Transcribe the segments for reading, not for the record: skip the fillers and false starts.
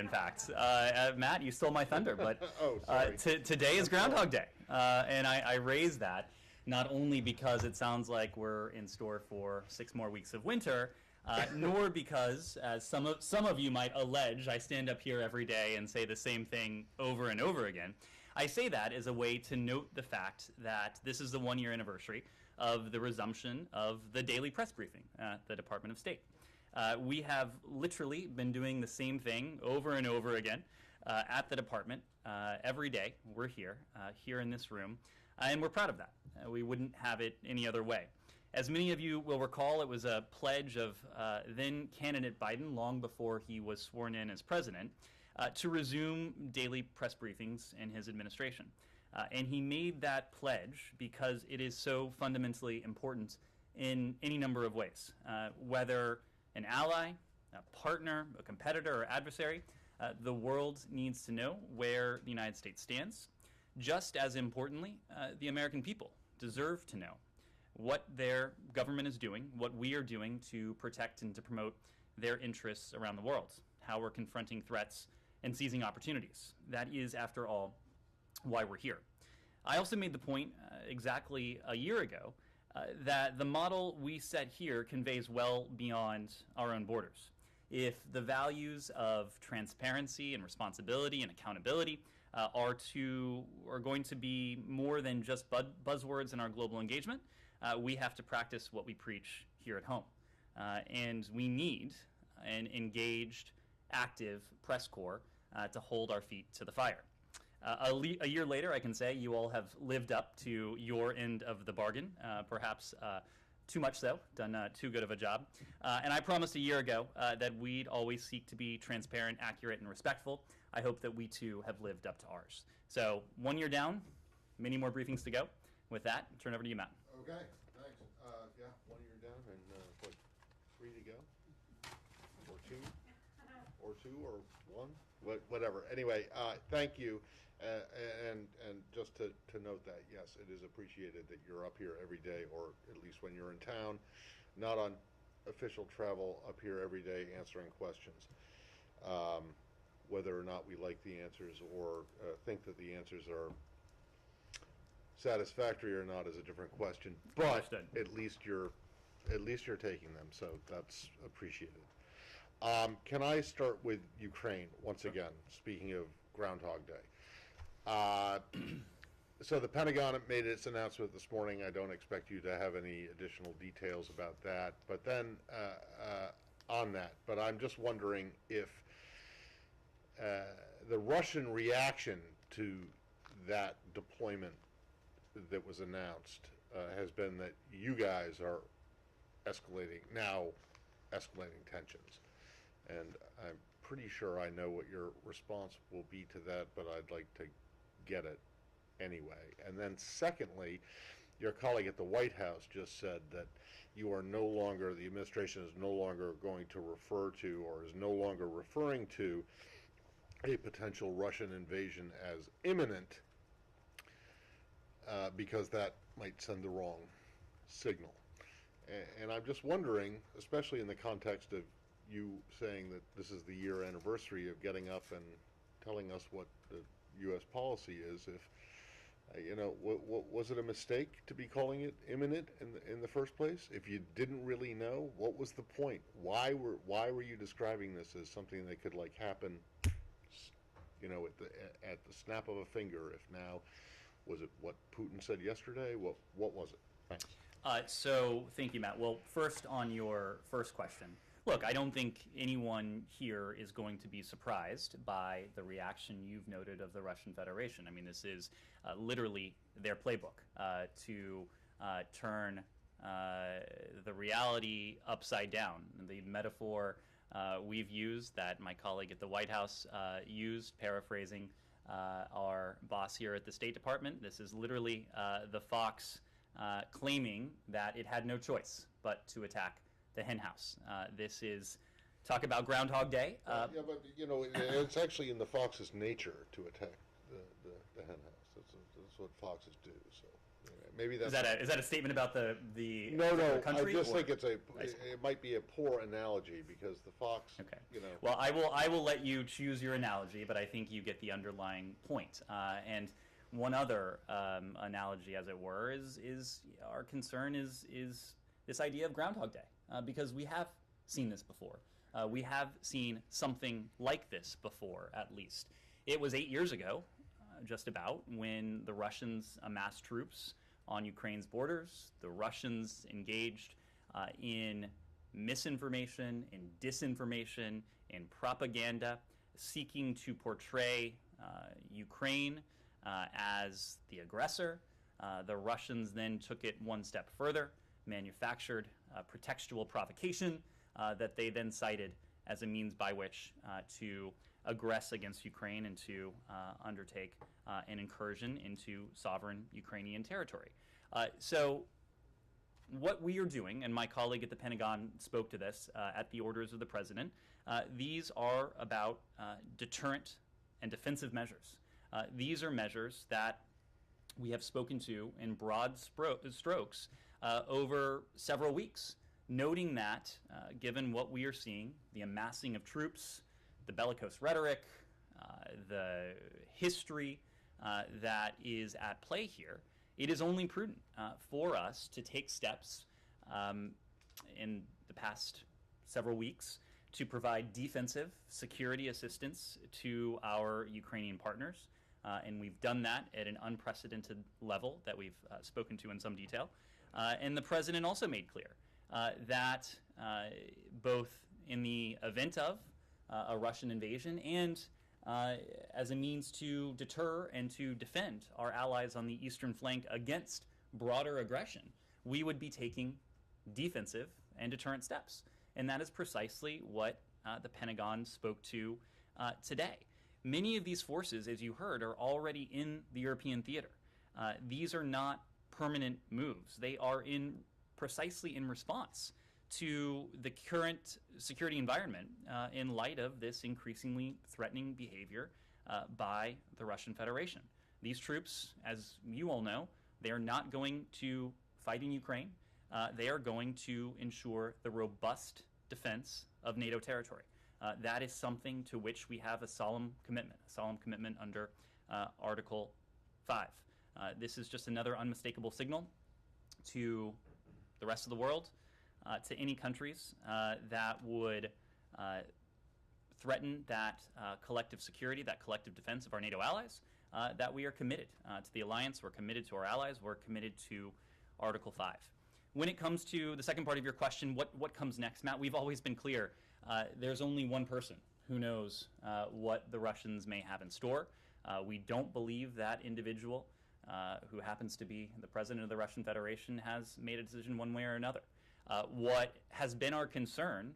in fact. Matt, you stole my thunder, but Oh, sorry. today is Groundhog Day, and I raise that not only because it sounds like we're in store for 6 more weeks of winter, nor because, as some of you might allege, I stand up here every day and say the same thing over and over again. I say that as a way to note the fact that this is the 1-year anniversary of the resumption of the daily press briefing at the Department of State. We have literally been doing the same thing over and over again at the department every day. We're here in this room, and we're proud of that. We wouldn't have it any other way. As many of you will recall, it was a pledge of then candidate Biden, long before he was sworn in as president, to resume daily press briefings in his administration. And he made that pledge because it is so fundamentally important in any number of ways. Whether an ally, a partner, a competitor, or adversary, the world needs to know where the United States stands. Just as importantly, the American people deserve to know what their government is doing, what we are doing to protect and to promote their interests around the world, how we're confronting threats and seizing opportunities. That is, after all, why we're here. I also made the point exactly a year ago that the model we set here conveys well beyond our own borders. If the values of transparency and responsibility and accountability are going to be more than just buzzwords in our global engagement, we have to practice what we preach here at home. And we need an engaged, active press corps to hold our feet to the fire. A year later, I can say you all have lived up to your end of the bargain, perhaps too much so, done too good of a job. And I promised a year ago that we'd always seek to be transparent, accurate, and respectful. I hope that we too have lived up to ours. So 1 year down, many more briefings to go. With that, turn over to you, Matt. Okay, thanks. Yeah, 1 year down and 3 to go, or two, or one, whatever. Anyway, thank you, and just to note that, yes, it is appreciated that you're up here every day, or at least when you're in town, not on official travel, up here every day answering questions. Whether or not we like the answers or think that the answers are satisfactory or not is a different question, but Understood. at least you're taking them, so that's appreciated. Can I start with Ukraine once again? Speaking of Groundhog Day, so the Pentagon made its announcement this morning. I don't expect you to have any additional details about that, but then on that. But I'm just wondering if the Russian reaction to that deployment that was announced has been that you guys are escalating tensions. And I'm pretty sure I know what your response will be to that, but I'd like to get it anyway. And then secondly, your colleague at the White House just said that you are no longer, the administration is no longer going to refer to, or is no longer referring to, a potential Russian invasion as imminent, because that might send the wrong signal. And I'm just wondering, especially in the context of you saying that this is the year anniversary of getting up and telling us what the U.S. policy is, if was it a mistake to be calling it imminent in the first place? If you didn't really know, what was the point? Why were you describing this as something that could happen, at the snap of a finger? If now, was it what Putin said yesterday? What was it? Thanks. So thank you, Matt. Well, first on your first question. Look, I don't think anyone here is going to be surprised by the reaction you've noted of the Russian Federation. I mean, this is literally their playbook to turn the reality upside down. The metaphor we've used, that my colleague at the White House used, paraphrasing our boss here at the State Department, this is literally the fox claiming that it had no choice but to attack the hen house. This is, talk about Groundhog Day. Yeah, but it's actually in the fox's nature to attack the hen house. That's what foxes do. So maybe that's... Is that a statement about the No, country? I just think it might be a poor analogy because the fox, Okay. you know... Well, I will let you choose your analogy, but I think you get the underlying point. And one other analogy, as it were, is our concern is this idea of Groundhog Day, because we have seen this before. We have seen something like this before, at least. It was 8 years ago, just about, when the Russians amassed troops on Ukraine's borders. The Russians engaged in misinformation, in disinformation, in propaganda, seeking to portray Ukraine as the aggressor. The Russians then took it one step further, manufactured pretextual provocation that they then cited as a means by which to aggress against Ukraine and to undertake an incursion into sovereign Ukrainian territory. So what we are doing, and my colleague at the Pentagon spoke to this at the orders of the president, these are about deterrent and defensive measures. These are measures that we have spoken to in broad strokes over several weeks, noting that given what we are seeing, the amassing of troops, the bellicose rhetoric, the history that is at play here, it is only prudent for us to take steps in the past several weeks to provide defensive security assistance to our Ukrainian partners. And we've done that at an unprecedented level that we've spoken to in some detail. And the president also made clear that both in the event of a Russian invasion and as a means to deter and to defend our allies on the eastern flank against broader aggression, we would be taking defensive and deterrent steps. And that is precisely what the Pentagon spoke to today. Many of these forces, as you heard, are already in the European theater. These are not permanent moves. They are precisely in response to the current security environment in light of this increasingly threatening behavior by the Russian Federation. These troops, as you all know, they are not going to fight in Ukraine. They are going to ensure the robust defense of NATO territory. That is something to which we have a solemn commitment under Article 5. This is just another unmistakable signal to the rest of the world, to any countries that would threaten that collective security, that collective defense of our NATO allies, that we are committed to the alliance, we're committed to our allies, we're committed to Article 5. When it comes to the second part of your question, what comes next, Matt, we've always been clear. There's only one person who knows what the Russians may have in store. We don't believe that individual who happens to be the president of the Russian Federation has made a decision one way or another. What has been our concern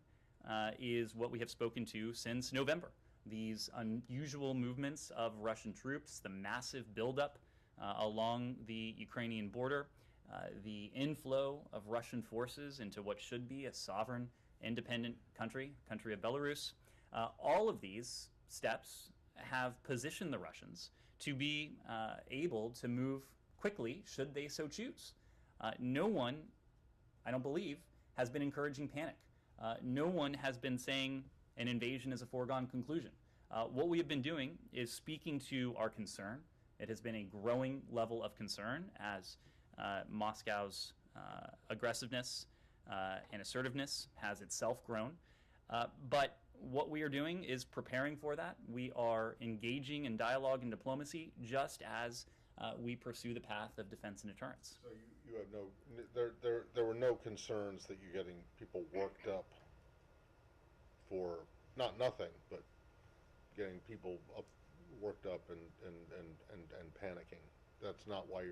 is what we have spoken to since November. These unusual movements of Russian troops, the massive buildup along the Ukrainian border, the inflow of Russian forces into what should be a sovereign, independent country of Belarus. All of these steps have positioned the Russians to be able to move quickly should they so choose. No one, I don't believe, has been encouraging panic. No one has been saying an invasion is a foregone conclusion. What we have been doing is speaking to our concern. It has been a growing level of concern as Moscow's aggressiveness and assertiveness has itself grown. But what we are doing is preparing for that. We are engaging in dialogue and diplomacy just as we pursue the path of defense and deterrence. So you have no, there were no concerns that you're getting people worked up for, not nothing, but getting people worked up and panicking. That's not why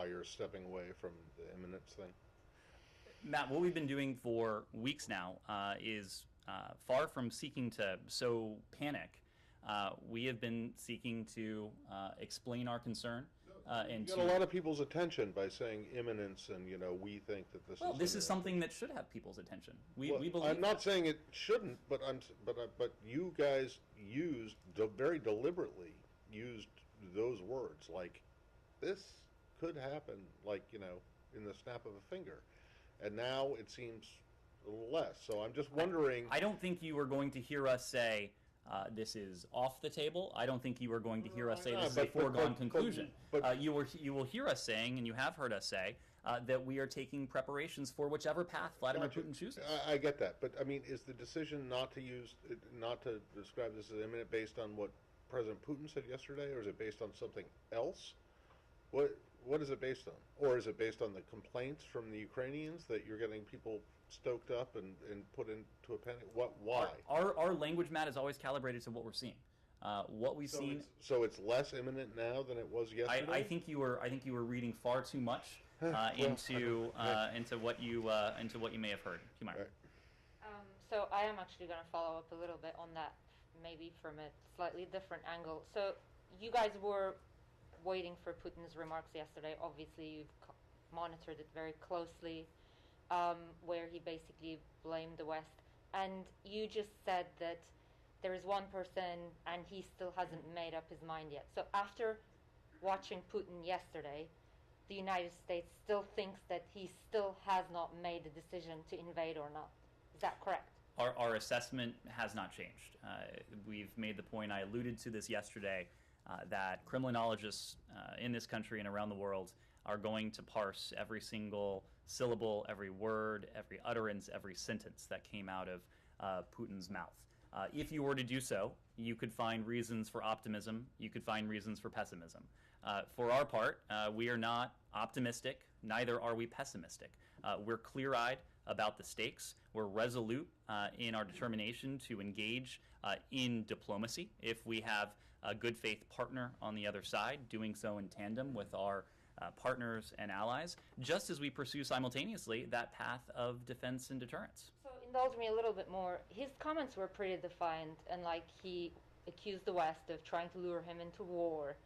you're stepping away from the Imminence thing? Matt, what we've been doing for weeks now is far from seeking to sow panic. We have been seeking to explain our concern. You got a lot of people's attention by saying imminence, and we think that this. Well, is this is something that should have people's attention. We believe. I'm not saying it shouldn't, but you guys very deliberately used those words like this could happen, like, in the snap of a finger. And now it seems a little less. So I'm just wondering. I don't think you are going to hear us say this is off the table. I don't think you are going to hear us say this is a foregone conclusion. But you will hear us saying, and you have heard us say, that we are taking preparations for whichever path Vladimir Putin chooses. I get that, but I mean, is the decision not to describe this as imminent based on what President Putin said yesterday, or is it based on something else? What is it based on? Or is it based on the complaints from the Ukrainians that you're getting people stoked up and put into a panic? Why? Our language, Matt, is always calibrated to what we're seeing. What we've seen. So it's less imminent now than it was yesterday. I think you were reading far too much into what you may have heard. Right. So I am actually going to follow up a little bit on that, maybe from a slightly different angle. So you guys were waiting for Putin's remarks yesterday. Obviously, you've monitored it very closely, where he basically blamed the West. And you just said that there is one person and he still hasn't made up his mind yet. So after watching Putin yesterday, the United States still thinks that he still has not made the decision to invade or not. Is that correct? Our assessment has not changed. We've made the point, I alluded to this yesterday, that criminologists in this country and around the world are going to parse every single syllable, every word, every utterance, every sentence that came out of Putin's mouth. If you were to do so, you could find reasons for optimism, you could find reasons for pessimism. For our part, we are not optimistic, neither are we pessimistic. We're clear-eyed about the stakes. We're resolute in our determination to engage in diplomacy if we have a good faith partner on the other side, doing so in tandem with our partners and allies, just as we pursue simultaneously that path of defense and deterrence. So indulge me a little bit more. His comments were pretty defiant, and he accused the West of trying to lure him into war.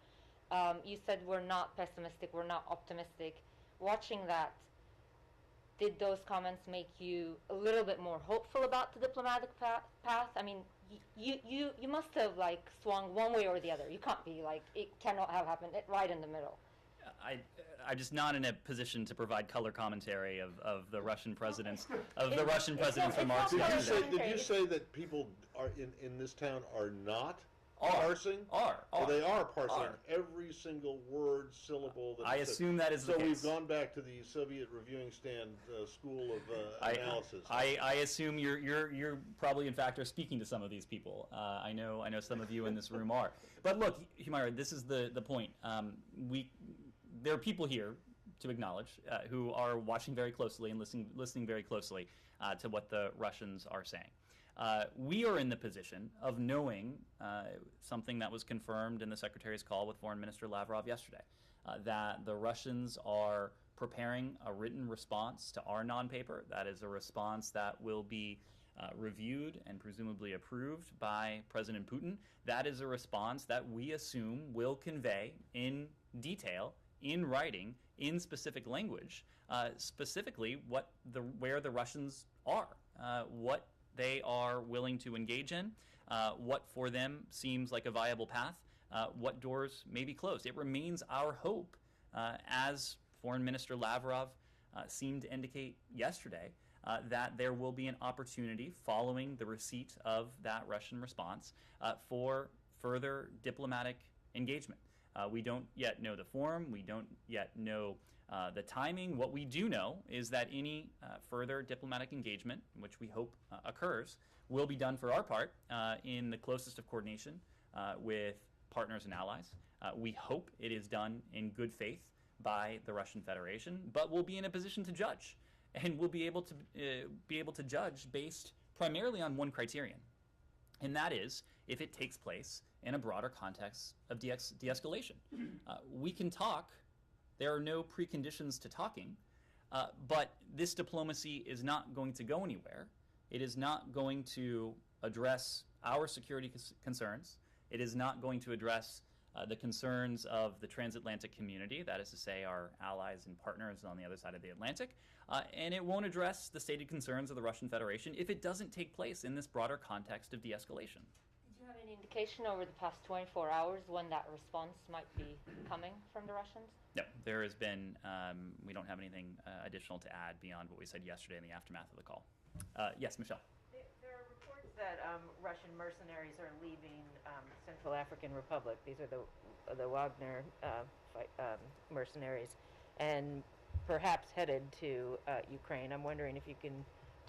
You said we're not pessimistic, we're not optimistic. Watching that, did those comments make you a little bit more hopeful about the diplomatic path? I mean, you must have swung one way or the other. You can't be it cannot have happened right in the middle. I'm just not in a position to provide color commentary of the Russian president's remarks. Did you say that people are in this town are not parsing? So they are parsing every single word, syllable. That I assume that is the case. So we've gone back to the Soviet reviewing stand school of analysis. I assume you're probably in fact are speaking to some of these people. I know some of you in this room are. But look, Humayra, this is the point. There are people here to acknowledge who are watching very closely and listening very closely to what the Russians are saying. We are in the position of knowing something that was confirmed in the Secretary's call with Foreign Minister Lavrov yesterday, that the Russians are preparing a written response to our non-paper. That is a response that will be reviewed and presumably approved by President Putin. That is a response that we assume will convey in detail, in writing, in specific language, specifically where the Russians are, what they are willing to engage in, what for them seems like a viable path, what doors may be closed. It remains our hope, as Foreign Minister Lavrov seemed to indicate yesterday, that there will be an opportunity following the receipt of that Russian response for further diplomatic engagement. We don't yet know the form. We don't yet know the timing. What we do know is that any further diplomatic engagement, which we hope occurs, will be done for our part in the closest of coordination with partners and allies. We hope it is done in good faith by the Russian Federation, but we'll be in a position to judge, and we'll be able to judge based primarily on one criterion, and that is if it takes place in a broader context of de-escalation. We can talk. There are no preconditions to talking, but this diplomacy is not going to go anywhere. It is not going to address our security concerns. It is not going to address the concerns of the transatlantic community, that is to say our allies and partners on the other side of the Atlantic, and it won't address the stated concerns of the Russian Federation if it doesn't take place in this broader context of de-escalation. Did you have any Any indication over the past 24 hours when that response might be coming from the Russians? No, there has been, we don't have anything additional to add beyond what we said yesterday in the aftermath of the call. Yes, Michelle. There are reports that Russian mercenaries are leaving Central African Republic. These are the Wagner mercenaries, and perhaps headed to Ukraine. I'm wondering if you can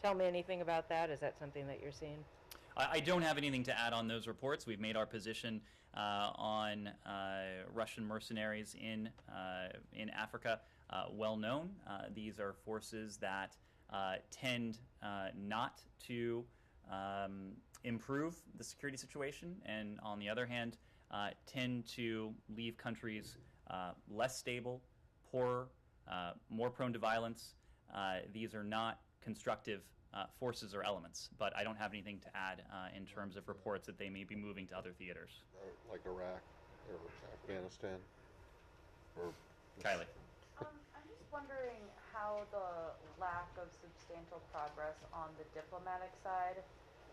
tell me anything about that. Is that something that you're seeing? I don't have anything to add on those reports. We've made our position on Russian mercenaries in Africa well known. These are forces that tend not to improve the security situation, and on the other hand, tend to leave countries less stable, poorer, more prone to violence. These are not constructive forces or elements, but I don't have anything to add in terms of reports that they may be moving to other theaters. Like Iraq or Afghanistan? Or Kylie. I'm just wondering how the lack of substantial progress on the diplomatic side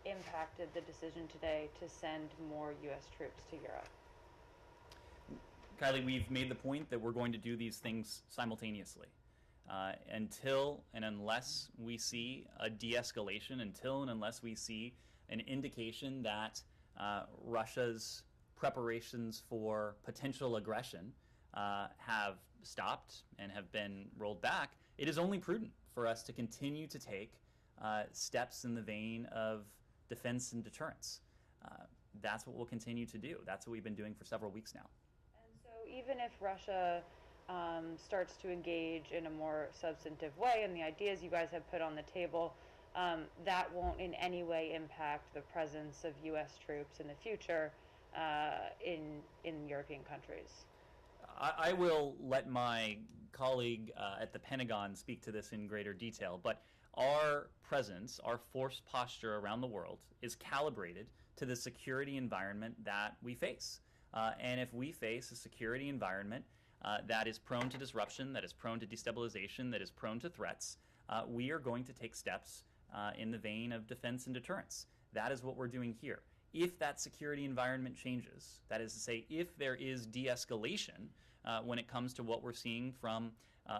impacted the decision today to send more U.S. troops to Europe. Kylie, we've made the point that we're going to do these things simultaneously. Until and unless we see a de-escalation, until and unless we see an indication that Russia's preparations for potential aggression have stopped and have been rolled back, it is only prudent for us to continue to take steps in the vein of defense and deterrence. That's what we'll continue to do. That's what we've been doing for several weeks now. And so even if Russia starts to engage in a more substantive way, and the ideas you guys have put on the table, that won't in any way impact the presence of U.S. troops in the future in European countries. I will let my colleague at the Pentagon speak to this in greater detail, but our presence, our force posture around the world is calibrated to the security environment that we face. And if we face a security environment that is prone to disruption, that is prone to destabilization, that is prone to threats, we are going to take steps in the vein of defense and deterrence. That is what we're doing here. If that security environment changes, that is to say, if there is de-escalation when it comes to what we're seeing from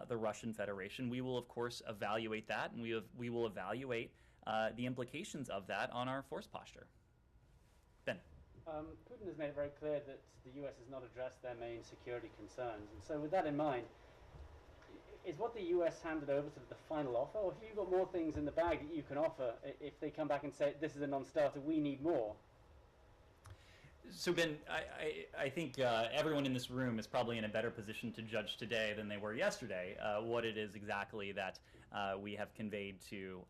the Russian Federation, we will, of course, evaluate that, and we will evaluate the implications of that on our force posture. Ben. Putin has made it very clear that the US has not addressed their main security concerns. And so with that in mind, is what the US handed over to the final offer, or have you got more things in the bag that you can offer if they come back and say, this is a non-starter, we need more? So Ben, I think everyone in this room is probably in a better position to judge today than they were yesterday what it is exactly that we have conveyed to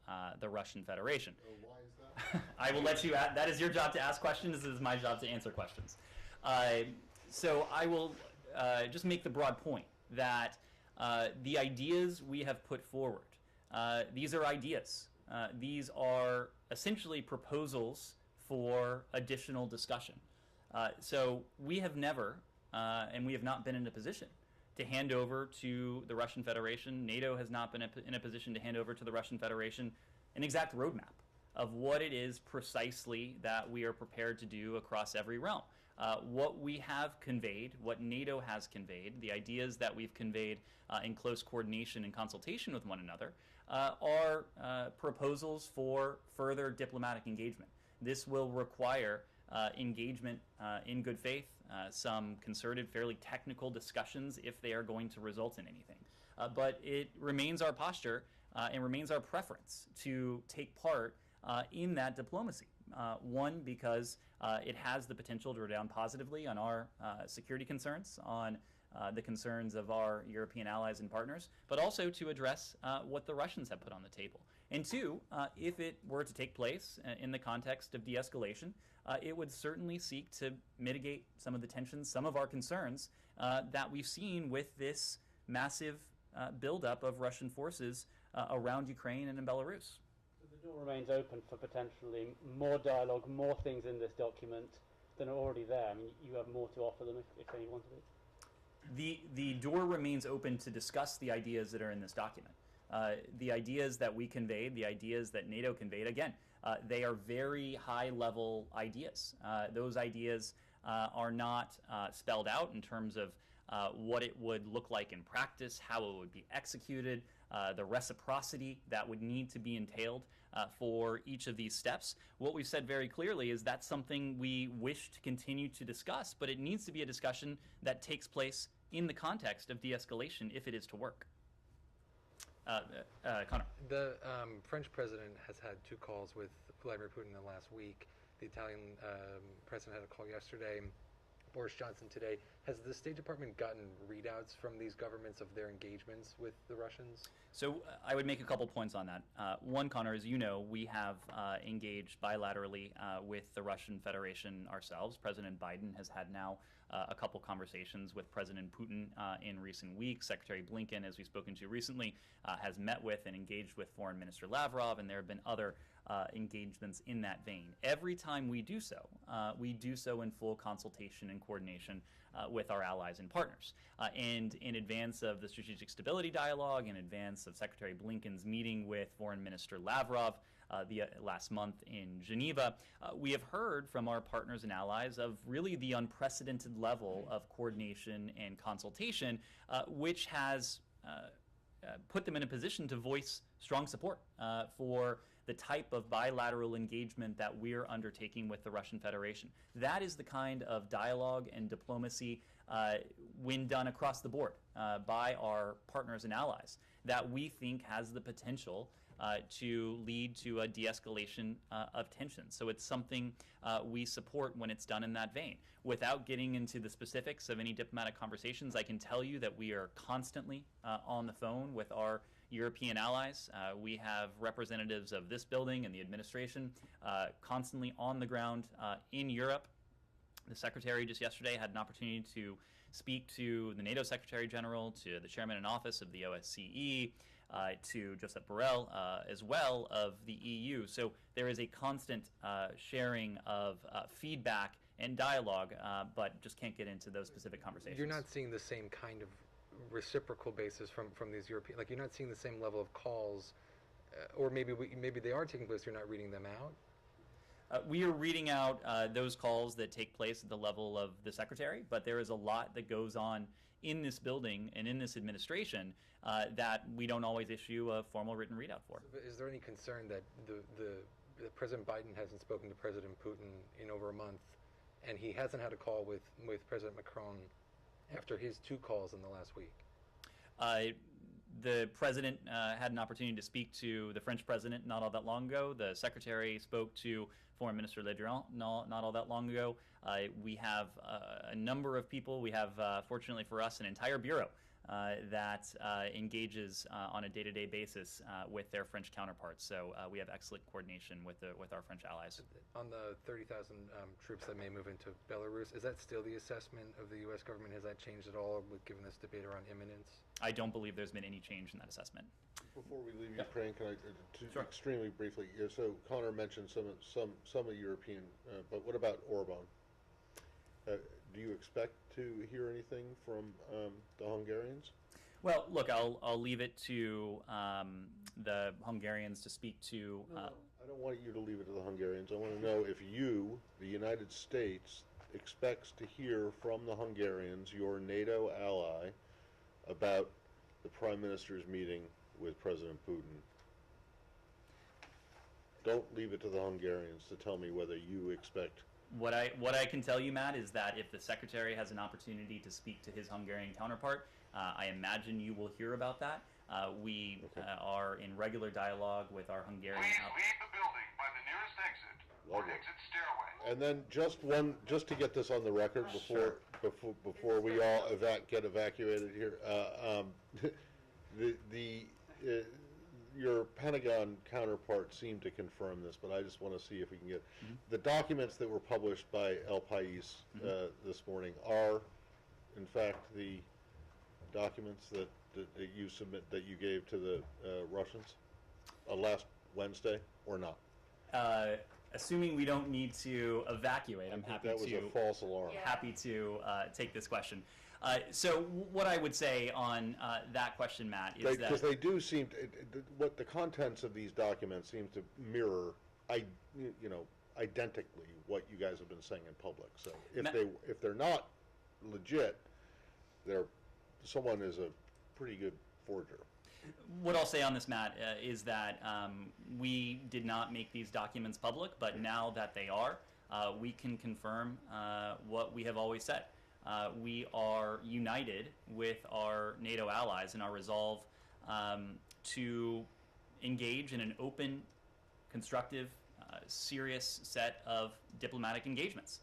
the Russian Federation. why is that? I will let you, that is your job to ask questions, this is my job to answer questions. So I will just make the broad point that the ideas we have put forward, these are ideas. These are essentially proposals for additional discussion. So we have never, and we have not been in a position to hand over to the Russian Federation. NATO has not been in a position to hand over to the Russian Federation an exact roadmap of what it is precisely that we are prepared to do across every realm. What we have conveyed, what NATO has conveyed, the ideas that we've conveyed in close coordination and consultation with one another are proposals for further diplomatic engagement. This will require engagement in good faith, some concerted, fairly technical discussions if they are going to result in anything. But it remains our posture and remains our preference to take part in that diplomacy. One, because it has the potential to redound positively on our security concerns, on the concerns of our European allies and partners, but also to address what the Russians have put on the table. And two, if it were to take place in the context of de-escalation, it would certainly seek to mitigate some of the tensions, some of our concerns that we've seen with this massive buildup of Russian forces around Ukraine and in Belarus. So the door remains open for potentially more dialogue, more things in this document than are already there. I mean, you have more to offer them if they wanted it. The door remains open to discuss the ideas that are in this document. The ideas that we conveyed, the ideas that NATO conveyed, again, They are very high-level ideas. Those ideas are not spelled out in terms of what it would look like in practice, how it would be executed, the reciprocity that would need to be entailed for each of these steps. What we've said very clearly is that's something we wish to continue to discuss, but it needs to be a discussion that takes place in the context of de-escalation if it is to work. Connor. The French president has had 2 calls with Vladimir Putin in the last week. The Italian president had a call yesterday. Boris Johnson today. Has the State Department gotten readouts from these governments of their engagements with the Russians? So I would make a couple points on that. One, Connor, as you know, we have engaged bilaterally with the Russian Federation ourselves. President Biden has had now a couple conversations with President Putin in recent weeks. Secretary Blinken, as we've spoken to recently, has met with and engaged with Foreign Minister Lavrov, and there have been other engagements in that vein. Every time we do so in full consultation and coordination with our allies and partners. And in advance of the Strategic Stability Dialogue, in advance of Secretary Blinken's meeting with Foreign Minister Lavrov last month in Geneva, we have heard from our partners and allies of really the unprecedented level of coordination and consultation, which has put them in a position to voice strong support for the type of bilateral engagement that we're undertaking with the Russian Federation. That is the kind of dialogue and diplomacy, when done across the board by our partners and allies, that we think has the potential to lead to a de-escalation of tensions. So it's something we support when it's done in that vein. Without getting into the specifics of any diplomatic conversations, I can tell you that we are constantly on the phone with our European allies. We have representatives of this building and the administration constantly on the ground in Europe. The Secretary just yesterday had an opportunity to speak to the NATO Secretary General, to the Chairman in Office of the OSCE, to Josep Borrell as well of the EU. So there is a constant sharing of feedback and dialogue, but just can't get into those specific conversations. You're not seeing the same kind of reciprocal basis from these European, like you're not seeing the same level of calls, or maybe they are taking place, you're not reading them out? We are reading out those calls that take place at the level of the Secretary, but there is a lot that goes on in this building and in this administration that we don't always issue a formal written readout for. So is there any concern that the President Biden hasn't spoken to President Putin in over a month, and he hasn't had a call with President Macron after his 2 calls in the last week? The president had an opportunity to speak to the French president not all that long ago. The secretary spoke to Foreign Minister Le Drian not all that long ago. We have a number of people. We have, fortunately for us, an entire bureau that engages on a day-to-day basis with their French counterparts. So we have excellent coordination with our French allies. On the 30,000 troops that may move into Belarus, is that still the assessment of the U.S. government? Has that changed at all given this debate around imminence? I don't believe there's been any change in that assessment. Before we leave Ukraine, can I Sure. extremely briefly? So Connor mentioned some of European, but what about Orban? Do you expect to hear anything from the Hungarians? Well, look, I'll leave it to the Hungarians to speak to. I don't want you to leave it to the Hungarians. I want to know if you, the United States, expects to hear from the Hungarians, your NATO ally, about the Prime Minister's meeting with President Putin. Don't leave it to the Hungarians to tell me whether you expect. What I can tell you, Matt, is that if the Secretary has an opportunity to speak to his Hungarian counterpart, I imagine you will hear about that. We are in regular dialogue with our Hungarian. Please leave the building by the nearest exit or exit stairway. And then just to get this on the record before we all get evacuated here, your Pentagon counterpart seemed to confirm this, but I just want to see if we can get the documents that were published by El País this morning are, in fact, the documents that you gave to the Russians last Wednesday, or not? Assuming we don't need to evacuate, I'm happy that was a false alarm. Happy to take this question. So what I would say on that question, Matt, is because they do seem to, what the contents of these documents seem to mirror identically what you guys have been saying in public. So if Ma- they're not legit, someone is a pretty good forger. What I'll say on this, Matt, is that we did not make these documents public, but now that they are, we can confirm what we have always said. We are united with our NATO allies in our resolve to engage in an open, constructive, serious set of diplomatic engagements.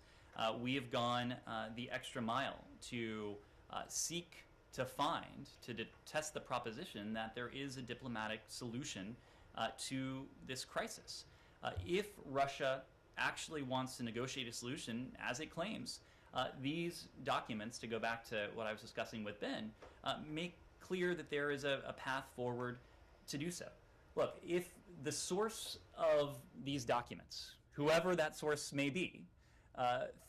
We have gone the extra mile to seek to find, to test the proposition that there is a diplomatic solution to this crisis. If Russia actually wants to negotiate a solution, as it claims, these documents, to go back to what I was discussing with Ben, make clear that there is a path forward to do so. Look, if the source of these documents, whoever that source may be,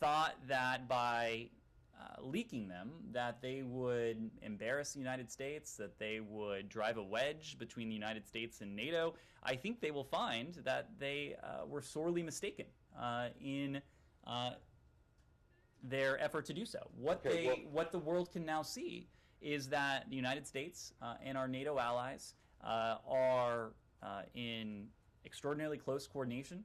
thought that by leaking them, that they would embarrass the United States, that they would drive a wedge between the United States and NATO, I think they will find that they were sorely mistaken in their effort to do so. What the world can now see is that the United States and our NATO allies are in extraordinarily close coordination,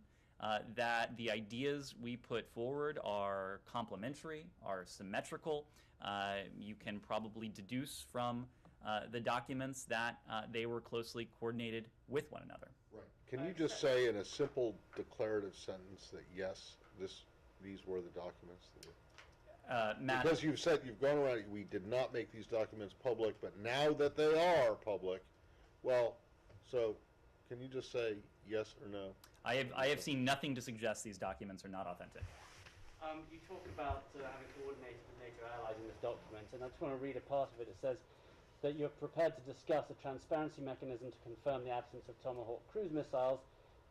that the ideas we put forward are complementary, are symmetrical. You can probably deduce from the documents that they were closely coordinated with one another. Right. Can you just say in a simple declarative sentence that yes, these were the documents? Matt, because you've gone around, we did not make these documents public, but now that they are public, well, so can you just say yes or no? I have seen nothing to suggest these documents are not authentic. You talk about having coordinated with NATO allies in this document, and I just want to read a part of it. It says that you're prepared to discuss a transparency mechanism to confirm the absence of Tomahawk cruise missiles.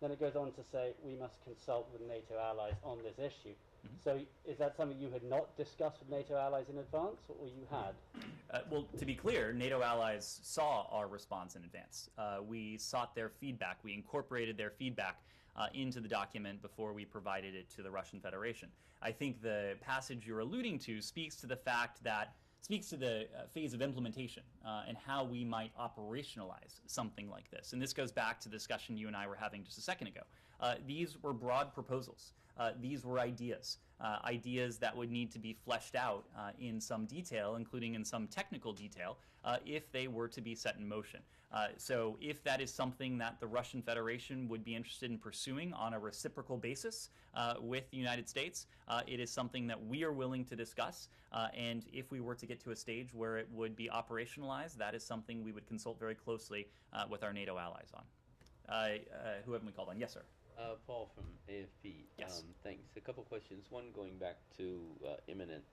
Then it goes on to say we must consult with NATO allies on this issue. Mm-hmm. So is that something you had not discussed with NATO allies in advance, or you had? Well, to be clear, NATO allies saw our response in advance. We sought their feedback. We incorporated their feedback into the document before we provided it to the Russian Federation. I think the passage you're alluding to speaks to the phase of implementation and how we might operationalize something like this. And this goes back to the discussion you and I were having just a second ago. These were broad proposals. These were ideas that would need to be fleshed out in some detail, including in some technical detail, if they were to be set in motion. So if that is something that the Russian Federation would be interested in pursuing on a reciprocal basis with the United States, it is something that we are willing to discuss. And if we were to get to a stage where it would be operationalized, that is something we would consult very closely with our NATO allies on. Who haven't we called on? Yes, sir. Paul from AFP. Yes. Thanks. A couple questions. One going back to Imminent.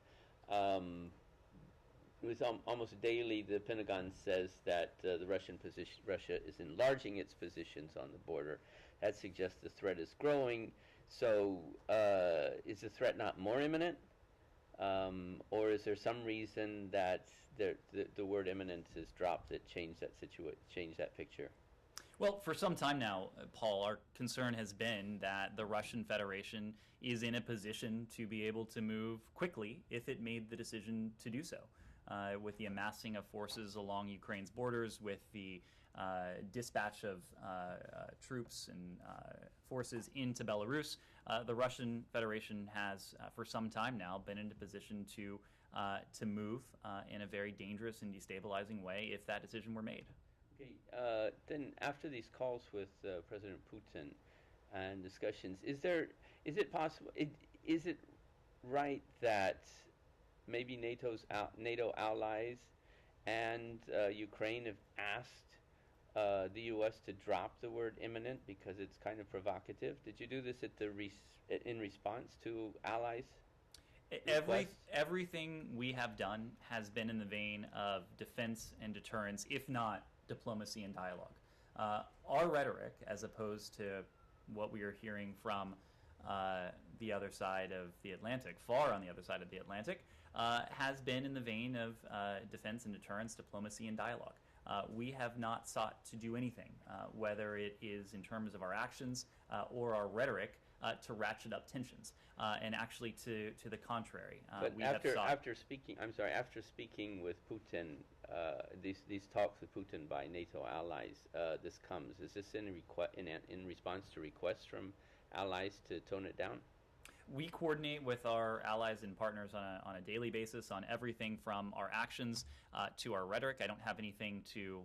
It was almost daily the Pentagon says that Russia is enlarging its positions on the border. That suggests the threat is growing. So is the threat not more imminent? Or is there some reason that the word imminent is dropped that changed that picture? Well, for some time now, Paul, our concern has been that the Russian Federation is in a position to be able to move quickly if it made the decision to do so. With the amassing of forces along Ukraine's borders, with the dispatch of troops and forces into Belarus, the Russian Federation has, for some time now, been in a position to move in a very dangerous and destabilizing way if that decision were made. Okay. Then after these calls with President Putin and discussions, is it possible? Is it right that maybe NATO allies and Ukraine have asked the U.S. to drop the word imminent because it's kind of provocative? Did you do this in response to allies? Everything we have done has been in the vein of defense and deterrence, if not diplomacy and dialogue. Our rhetoric, as opposed to what we are hearing from the other side of the Atlantic, far on the other side of the Atlantic, has been in the vein of defense and deterrence, diplomacy and dialogue. We have not sought to do anything, whether it is in terms of our actions or our rhetoric to ratchet up tensions, and actually to the contrary. But We after have sought after speaking with Putin, these talks with Putin by NATO allies, this comes. Is this in response to requests from allies to tone it down? We coordinate with our allies and partners on a daily basis on everything from our actions to our rhetoric. I don't have anything to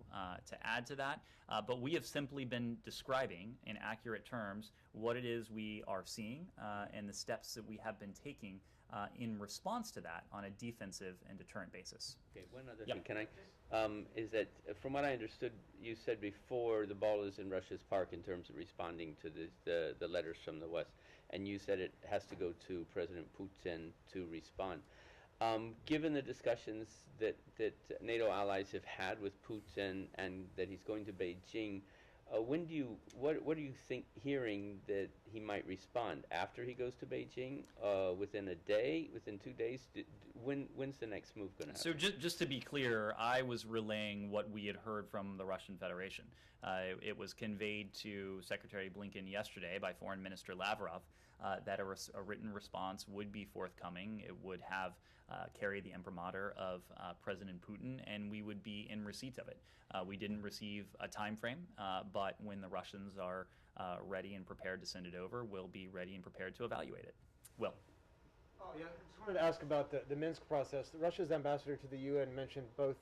add to that, but we have simply been describing in accurate terms what it is we are seeing and the steps that we have been taking in response to that on a defensive and deterrent basis. Okay, one other Yep. thing. Can I? Is that from what I understood, you said before the ball is in Russia's park in terms of responding to the letters from the West, and you said it has to go to President Putin to respond. Given the discussions that NATO allies have had with Putin and that he's going to Beijing, what do you think hearing that he might respond after he goes to Beijing? Within a day, within 2 days? When's the next move going to happen? So just to be clear, I was relaying what we had heard from the Russian Federation. It was conveyed to Secretary Blinken yesterday by Foreign Minister Lavrov that a written response would be forthcoming. It would have carry the imprimatur of President Putin, and we would be in receipt of it. We didn't receive a time frame, but when the Russians are ready and prepared to send it over, we'll be ready and prepared to evaluate it. Will. Oh, yeah, I just wanted to ask about the Minsk process. Russia's ambassador to the UN mentioned both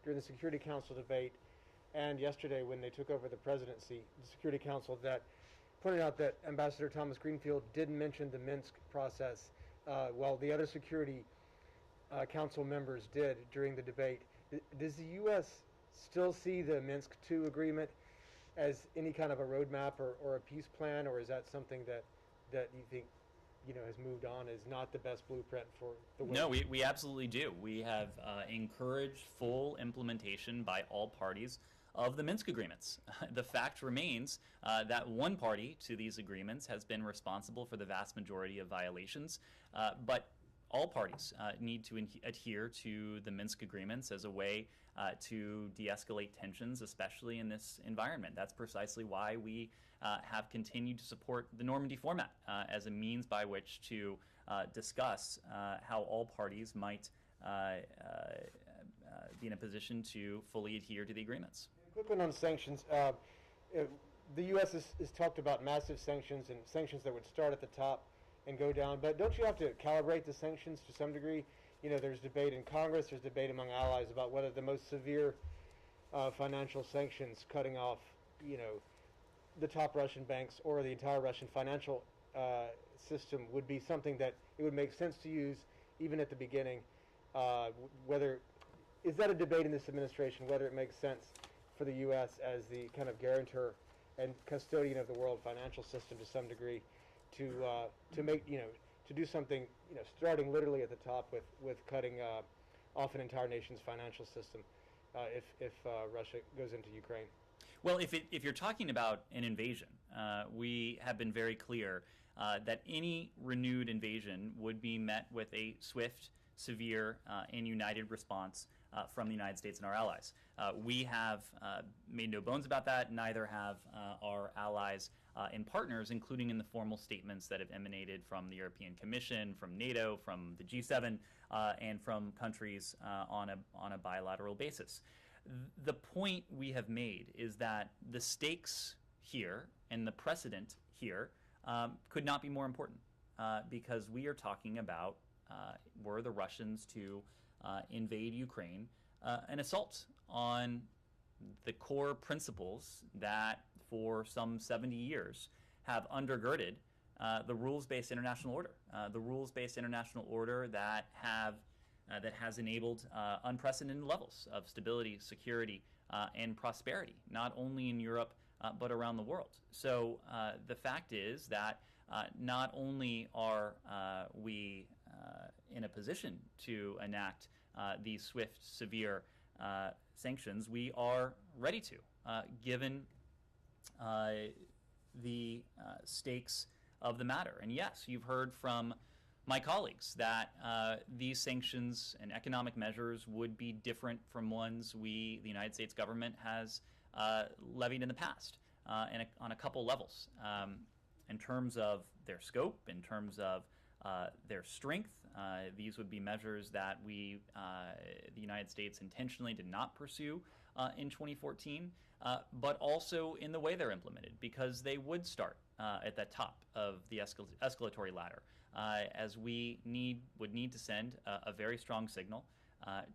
during the Security Council debate and yesterday when they took over the presidency, the Security Council, that pointed out that Ambassador Thomas Greenfield didn't mention the Minsk process while the other Security Council members did during the debate. Does the U.S. still see the Minsk II agreement as any kind of a roadmap or a peace plan, or is that something that you think has moved on, is not the best blueprint for the world? No, we absolutely do. We have encouraged full implementation by all parties of the Minsk agreements. The fact remains that one party to these agreements has been responsible for the vast majority of violations, but all parties need to adhere to the Minsk agreements as a way to de-escalate tensions, especially in this environment. That's precisely why we have continued to support the Normandy format as a means by which to discuss how all parties might be in a position to fully adhere to the agreements. Quick one on sanctions. The U.S. has talked about massive sanctions and sanctions that would start at the top and go down, but don't you have to calibrate the sanctions to some degree? There's debate in Congress, there's debate among allies about whether the most severe financial sanctions, cutting off, the top Russian banks or the entire Russian financial system, would be something that it would make sense to use even at the beginning. Is that a debate in this administration, whether it makes sense for the U.S. as the kind of guarantor and custodian of the world financial system to some degree to make, to do something, starting literally at the top with cutting off an entire nation's financial system if Russia goes into Ukraine? Well, if you're talking about an invasion, we have been very clear that any renewed invasion would be met with a swift, severe, and united response from the United States and our allies. We have made no bones about that, neither have our allies and partners, including in the formal statements that have emanated from the European Commission, from NATO, from the G7, and from countries on a bilateral basis. The point we have made is that the stakes here and the precedent here could not be more important because we are talking about were the Russians to invade Ukraine, an assault on the core principles that for some 70 years have undergirded the rules-based international order, the rules-based international order that has enabled unprecedented levels of stability, security, and prosperity, not only in Europe but around the world. So the fact is that not only are we in a position to enact these swift, severe sanctions, we are ready to, given the stakes of the matter. And yes, you've heard from my colleagues that these sanctions and economic measures would be different from ones the United States government has levied in the past and on a couple levels. In terms of their scope, in terms of their strength, these would be measures that the United States intentionally did not pursue in 2014, but also in the way they're implemented, because they would start at the top of the escalatory ladder, as we would need to send a very strong signal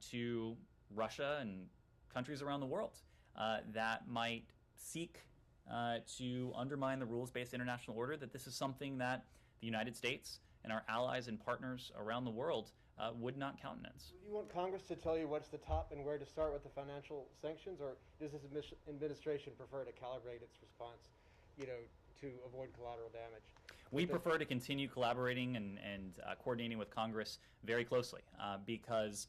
to Russia and countries around the world that might seek to undermine the rules-based international order, that this is something that the United States and our allies and partners around the world would not countenance. Do you want Congress to tell you what's the top and where to start with the financial sanctions, or does this administration prefer to calibrate its response, to avoid collateral damage? We prefer to continue collaborating and coordinating with Congress very closely, because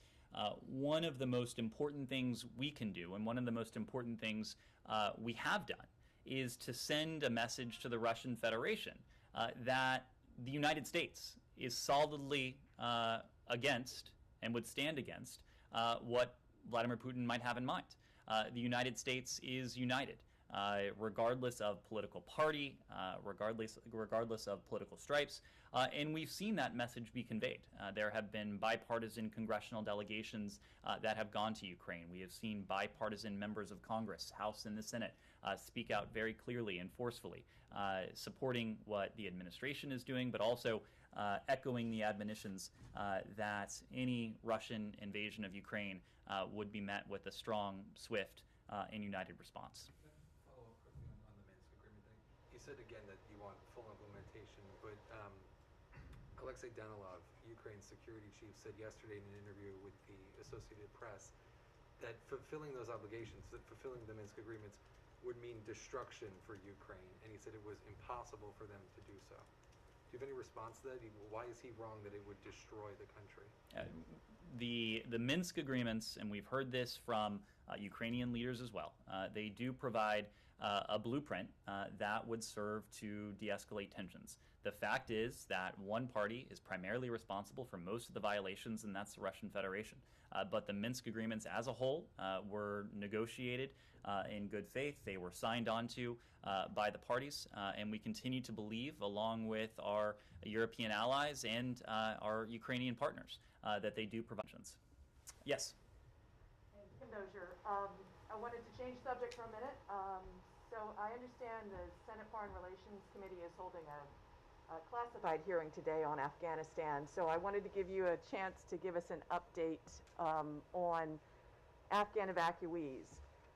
one of the most important things we can do, and one of the most important things we have done, is to send a message to the Russian Federation that the United States is solidly against and would stand against what Vladimir Putin might have in mind. The United States is united, regardless of political party, regardless of political stripes, and we've seen that message be conveyed. There have been bipartisan congressional delegations that have gone to Ukraine. We have seen bipartisan members of Congress, House and the Senate, speak out very clearly and forcefully, supporting what the administration is doing, but also echoing the admonitions that any Russian invasion of Ukraine would be met with a strong, swift, and united response. Follow up quickly on the Minsk agreement thing. You said again that you want full implementation, but Alexei Danilov, Ukraine's security chief, said yesterday in an interview with the Associated Press that fulfilling those obligations, that fulfilling the Minsk agreements, would mean destruction for Ukraine, and he said it was impossible for them to do so. Do you have any response to that? Why is he wrong that it would destroy the country? The Minsk agreements, and we've heard this from Ukrainian leaders as well, they do provide a blueprint that would serve to de-escalate tensions. The fact is that one party is primarily responsible for most of the violations, and that's the Russian Federation. But the Minsk agreements as a whole were negotiated in good faith. They were signed onto by the parties, and we continue to believe, along with our European allies and our Ukrainian partners, that they do provide tensions. Yes? Kim Dozier. I wanted to change subject for a minute. So I understand the Senate Foreign Relations Committee is holding a classified hearing today on Afghanistan. So I wanted to give you a chance to give us an update on Afghan evacuees.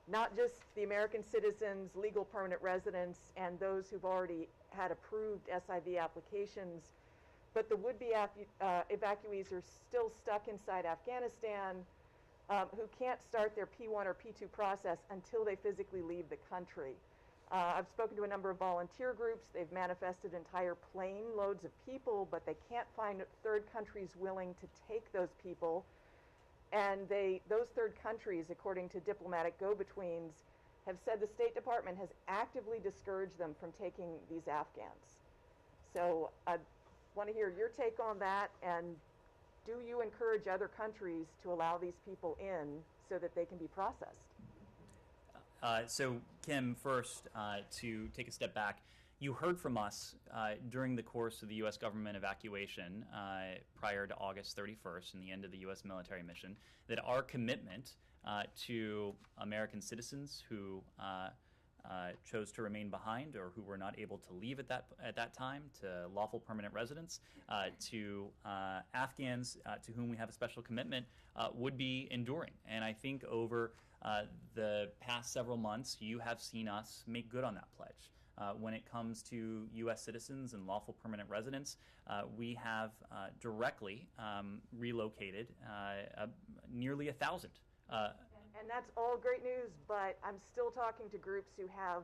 Not just the American citizens, legal permanent residents, and those who've already had approved SIV applications, but the would-be evacuees are still stuck inside Afghanistan, who can't start their P1 or P2 process until they physically leave the country. I've spoken to a number of volunteer groups. They've manifested entire plane loads of people, but they can't find third countries willing to take those people. And those third countries, according to diplomatic go-betweens, have said the State Department has actively discouraged them from taking these Afghans. So I want to hear your take on that, and do you encourage other countries to allow these people in so that they can be processed? So, Kim, first, to take a step back, you heard from us during the course of the U.S. government evacuation prior to August 31st and the end of the U.S. military mission that our commitment to American citizens who chose to remain behind or who were not able to leave at that time, to lawful permanent residents, to Afghans to whom we have a special commitment, would be enduring. And I think over the past several months, you have seen us make good on that pledge. When it comes to U.S. citizens and lawful permanent residents, we have directly relocated nearly 1,000. And that's all great news, but I'm still talking to groups who have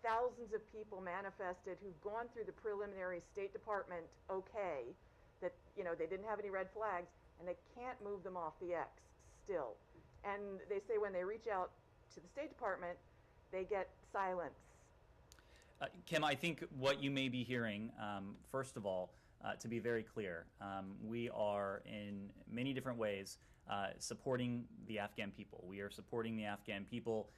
thousands of people manifested who've gone through the preliminary State Department okay, that they didn't have any red flags, and they can't move them off the X still. And they say when they reach out to the State Department, they get silence. Kim, I think what you may be hearing, first of all, to be very clear, we are in many different ways supporting the Afghan people. We are supporting the Afghan people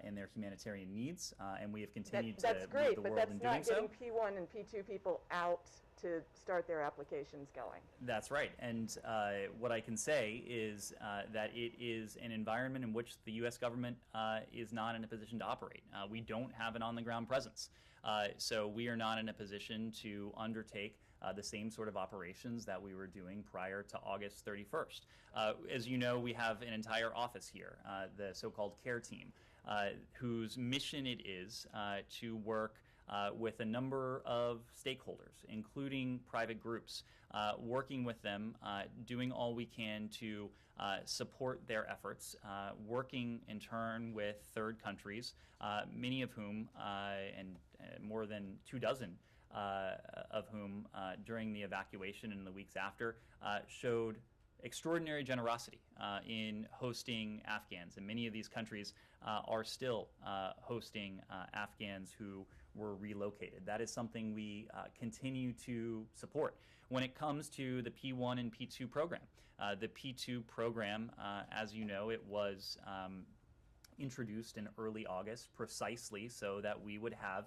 and their humanitarian needs, and we have continued to lead the world in doing so. That's great, but that's not getting P1 and P2 people out to start their applications going. That's right, and what I can say is that it is an environment in which the U.S. government is not in a position to operate. We don't have an on-the-ground presence, so we are not in a position to undertake the same sort of operations that we were doing prior to August 31st. As you know, we have an entire office here, the so-called CARE team, whose mission it is to work with a number of stakeholders, including private groups, working with them, doing all we can to support their efforts, working in turn with third countries, many of whom, and more than 24 of whom during the evacuation and the weeks after showed extraordinary generosity in hosting Afghans, and many of these countries are still hosting Afghans who were relocated. That is something we continue to support. When it comes to the P1 and P2 program, the P2 program, as you know, it was introduced in early August precisely so that we would have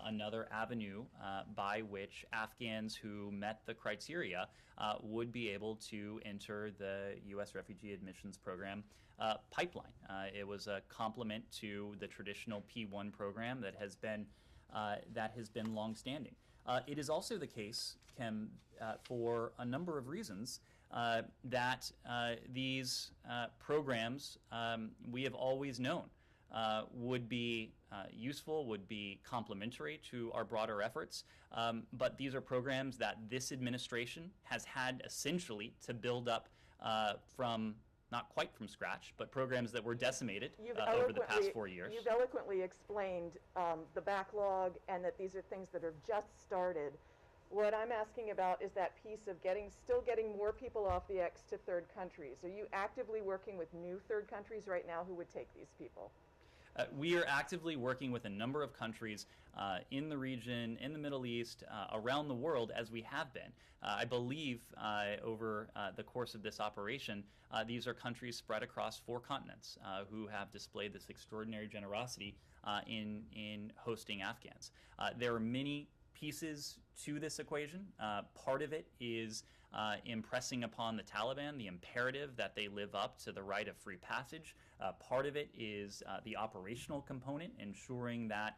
another avenue by which Afghans who met the criteria would be able to enter the U.S. Refugee Admissions Program pipeline. It was a complement to the traditional P1 program that has been longstanding. It is also the case, Kim, for a number of reasons, that these programs we have always known would be useful, would be complementary to our broader efforts, but these are programs that this administration has had essentially to build up from, not quite from scratch, but programs that were decimated over the past 4 years. You've eloquently explained the backlog and that these are things that have just started. What I'm asking about is that piece of still getting more people off the X to third countries. Are you actively working with new third countries right now who would take these people? We are actively working with a number of countries in the region, in the Middle East, around the world, as we have been. I believe over the course of this operation, these are countries spread across 4 continents who have displayed this extraordinary generosity in hosting Afghans. There are many pieces to this equation. Part of it is impressing upon the Taliban the imperative that they live up to the right of free passage. Part of it is the operational component, ensuring that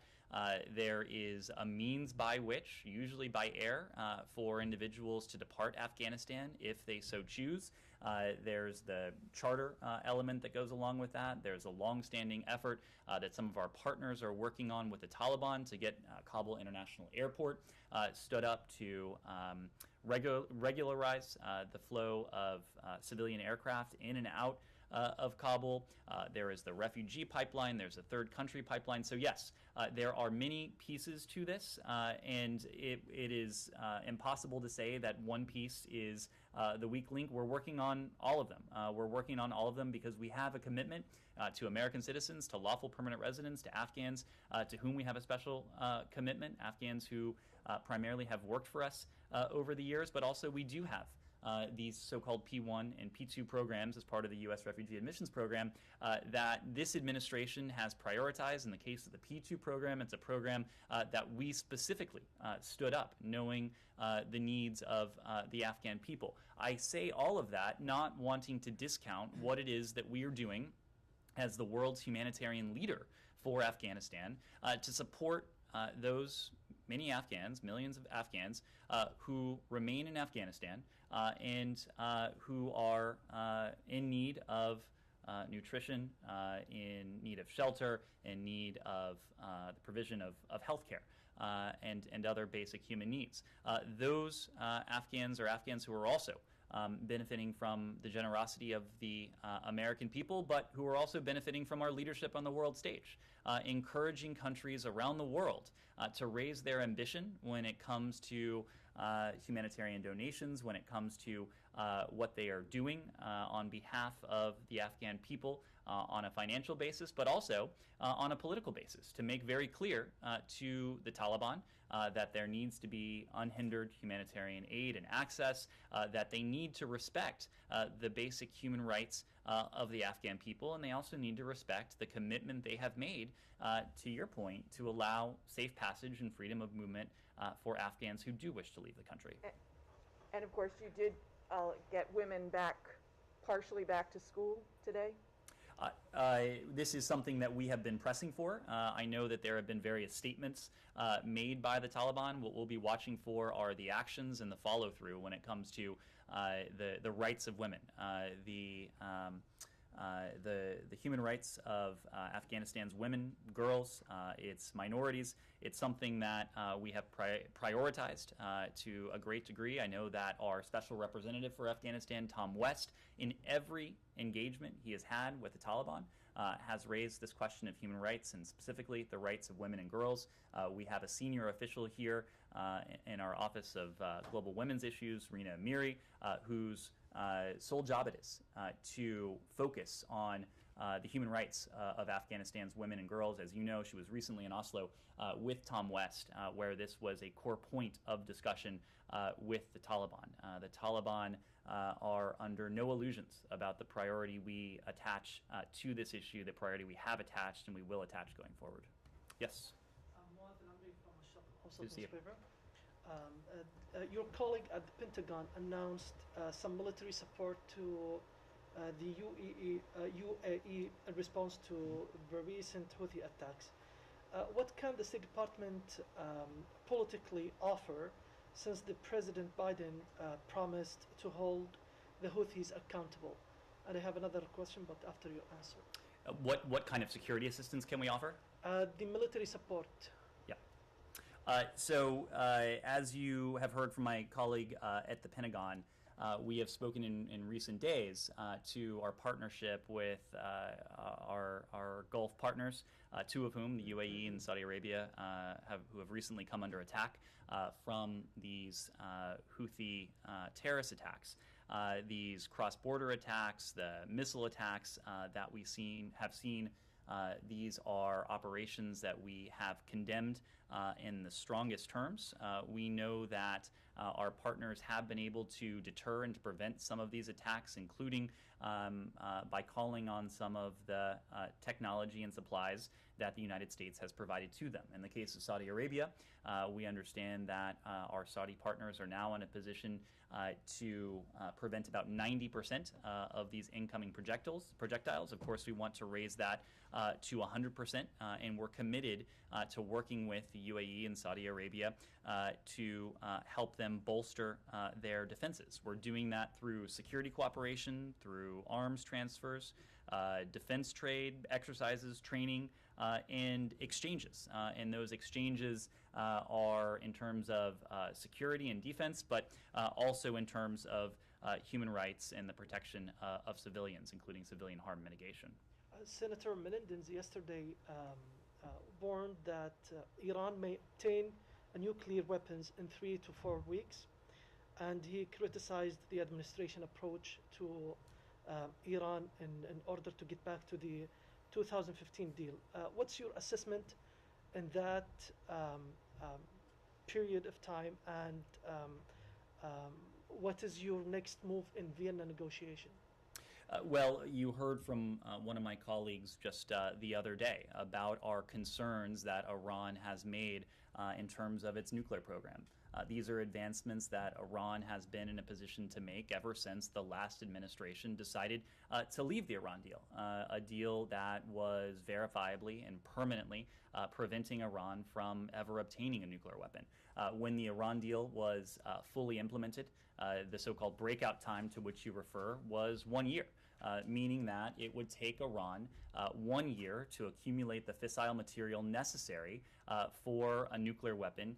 there is a means by which, usually by air, for individuals to depart Afghanistan if they so choose. There's the charter element that goes along with that. There's a long-standing effort that some of our partners are working on with the Taliban to get Kabul International Airport stood up to regularize the flow of civilian aircraft in and out of Kabul. There is the refugee pipeline. There's a third country pipeline. So yes, there are many pieces to this, and it is impossible to say that one piece is the weak link. We're working on all of them. We're working on all of them because we have a commitment to American citizens, to lawful permanent residents, to Afghans to whom we have a special commitment, Afghans who primarily have worked for us over the years, but also we do have these so-called P1 and P2 programs as part of the U.S. Refugee Admissions Program that this administration has prioritized. In the case of the P2 program, it's a program that we specifically stood up, knowing the needs of the Afghan people. I say all of that not wanting to discount what it is that we are doing as the world's humanitarian leader for Afghanistan to support those many Afghans, millions of Afghans, who remain in Afghanistan and who are in need of nutrition, in need of shelter, in need of the provision of health care and other basic human needs. Those Afghans are Afghans who are also benefiting from the generosity of the American people, but who are also benefiting from our leadership on the world stage, encouraging countries around the world to raise their ambition when it comes to humanitarian donations, when it comes to what they are doing on behalf of the Afghan people on a financial basis, but also on a political basis, to make very clear to the Taliban that there needs to be unhindered humanitarian aid and access, that they need to respect the basic human rights of the Afghan people, and they also need to respect the commitment they have made, to your point, to allow safe passage and freedom of movement for Afghans who do wish to leave the country. And of course, you did get women partially back to school today? This is something that we have been pressing for. I know that there have been various statements made by the Taliban. What we'll be watching for are the actions and the follow-through when it comes to the rights of women, the human rights of Afghanistan's women, girls, its minorities. It's something that we have prioritized to a great degree. I know that our special representative for Afghanistan, Tom West, in every engagement he has had with the Taliban, has raised this question of human rights, and specifically the rights of women and girls. We have a senior official here in our Office of Global Women's Issues, Rina Amiri, whose sole job it is to focus on the human rights of Afghanistan's women and girls. As you know, she was recently in Oslo with Tom West, where this was a core point of discussion with the Taliban. The Taliban are under no illusions about the priority we attach to this issue, the priority we have attached and we will attach going forward. Yes? Also newspaper. Your colleague at the Pentagon announced some military support to the UAE in response to the recent Houthi attacks. What can the State Department politically offer, since the President Biden promised to hold the Houthis accountable? And I have another question, but after your answer. What kind of security assistance can we offer? The military support. As you have heard from my colleague at the Pentagon, we have spoken in recent days to our partnership with our Gulf partners, two of whom, the UAE and Saudi Arabia, who have recently come under attack from these Houthi terrorist attacks. These cross-border attacks, the missile attacks that we have seen, these are operations that we have condemned in the strongest terms. We know that our partners have been able to deter and to prevent some of these attacks, including by calling on some of the technology and supplies that the United States has provided to them. In the case of Saudi Arabia, we understand that our Saudi partners are now in a position to prevent about 90% of these incoming projectiles. Of course, we want to raise that to 100%, and we're committed to working with the UAE and Saudi Arabia to help them bolster their defenses. We're doing that through security cooperation, through arms transfers, defense trade, exercises, training, and exchanges. And those exchanges are in terms of security and defense, but also in terms of human rights and the protection of civilians, including civilian harm mitigation. Senator Menendez yesterday warned that Iran may obtain nuclear weapons in 3 to 4 weeks, and he criticized the administration approach to Iran in order to get back to the 2015 deal. What's your assessment in that period of time, and what is your next move in Vienna negotiation? Well, you heard from one of my colleagues just the other day about our concerns that Iran has made in terms of its nuclear program. These are advancements that Iran has been in a position to make ever since the last administration decided to leave the Iran deal, a deal that was verifiably and permanently preventing Iran from ever obtaining a nuclear weapon. When the Iran deal was fully implemented, the so-called breakout time to which you refer was 1 year. Meaning that it would take Iran 1 year to accumulate the fissile material necessary for a nuclear weapon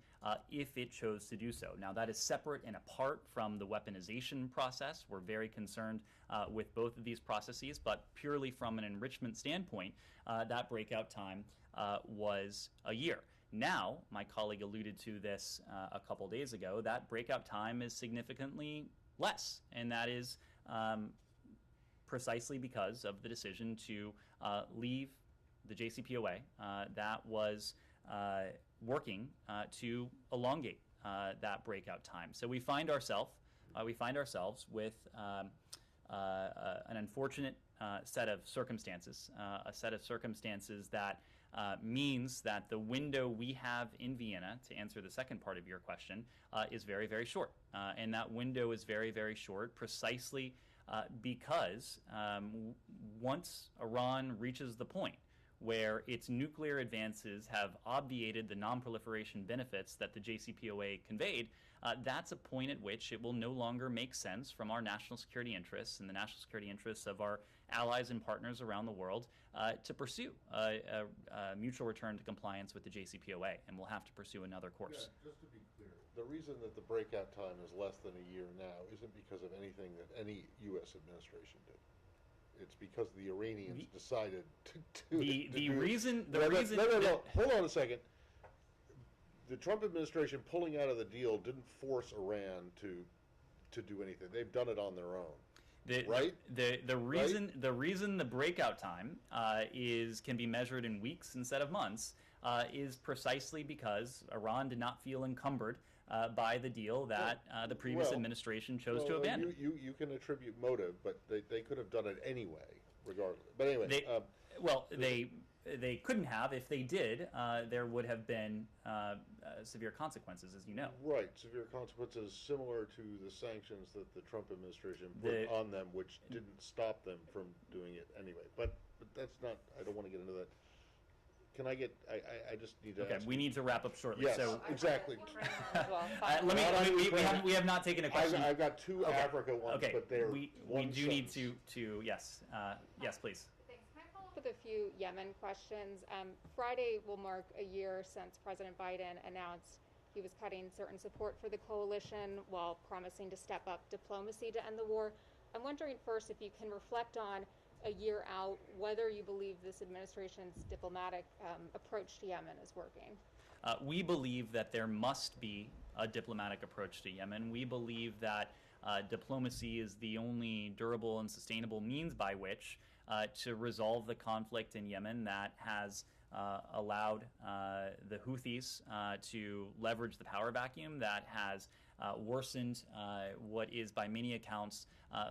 if it chose to do so. Now, that is separate and apart from the weaponization process. We're very concerned with both of these processes, but purely from an enrichment standpoint, that breakout time was a year. Now, my colleague alluded to this a couple days ago, that breakout time is significantly less, and that is precisely because of the decision to leave the JCPOA that was working to elongate that breakout time. So we find ourselves with an unfortunate set of circumstances, that means that the window we have in Vienna, to answer the second part of your question, is very, very short. And that window is very, very short precisely because once Iran reaches the point where its nuclear advances have obviated the non-proliferation benefits that the JCPOA conveyed, that's a point at which it will no longer make sense from our national security interests and the national security interests of our allies and partners around the world to pursue a mutual return to compliance with the JCPOA, and we'll have to pursue another course. Yeah, just to be clear, the reason that the breakout time is less than a year now isn't because of anything that any U.S. administration did. It's because the Iranians decided to the reason. No. Hold on a second. The Trump administration pulling out of the deal didn't force Iran to do anything. They've done it on their own. Right? The reason the breakout time can be measured in weeks instead of months is precisely because Iran did not feel encumbered by the deal that the previous administration chose to abandon. You can attribute motive, but they could have done it anyway, regardless. But anyway, they couldn't have. If they did, there would have been severe consequences, as you know. Right, severe consequences similar to the sanctions that the Trump administration put on them, which didn't stop them from doing it anyway. But that's not. I don't want to get into that. Can I get? I just need to. Okay, we need to wrap up shortly. Yes, so exactly. We have not taken a question. I've got two Africa ones, but they're we do need to yes, please. Thanks. Can I follow up with a few Yemen questions? Friday will mark a year since President Biden announced he was cutting certain support for the coalition while promising to step up diplomacy to end the war. I'm wondering first if you can reflect on, a year out, whether you believe this administration's diplomatic approach to Yemen is working. We believe that there must be a diplomatic approach to Yemen. We believe that diplomacy is the only durable and sustainable means by which to resolve the conflict in Yemen that has allowed the Houthis to leverage the power vacuum, that has worsened what is by many accounts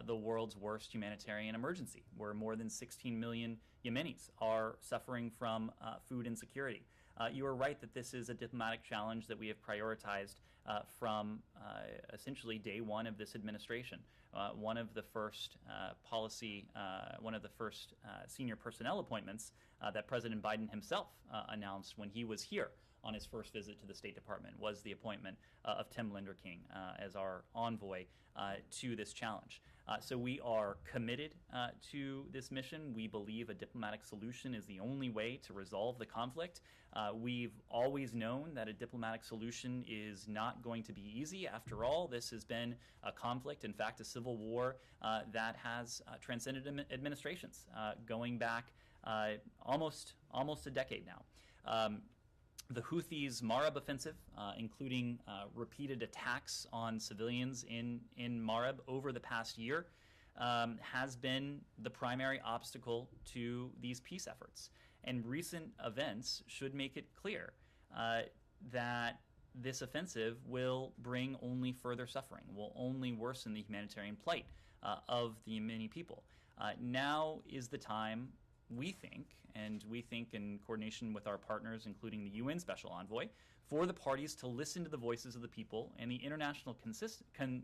the world's worst humanitarian emergency, where more than 16 million Yemenis are suffering from food insecurity. You are right that this is a diplomatic challenge that we have prioritized from essentially day one of this administration. One of the first senior personnel appointments that President Biden himself announced when he was here on his first visit to the State Department was the appointment of Tim Linder-King as our envoy to this challenge. So we are committed to this mission. We believe a diplomatic solution is the only way to resolve the conflict. We've always known that a diplomatic solution is not going to be easy. After all, this has been a conflict, in fact, a civil war that has transcended administrations going back almost a decade now. The Houthis' Marib offensive, including repeated attacks on civilians in Marib over the past year, has been the primary obstacle to these peace efforts. And recent events should make it clear that this offensive will bring only further suffering, will only worsen the humanitarian plight of the Yemeni people. Now is the time, we think in coordination with our partners, including the UN Special Envoy, for the parties to listen to the voices of the people and the international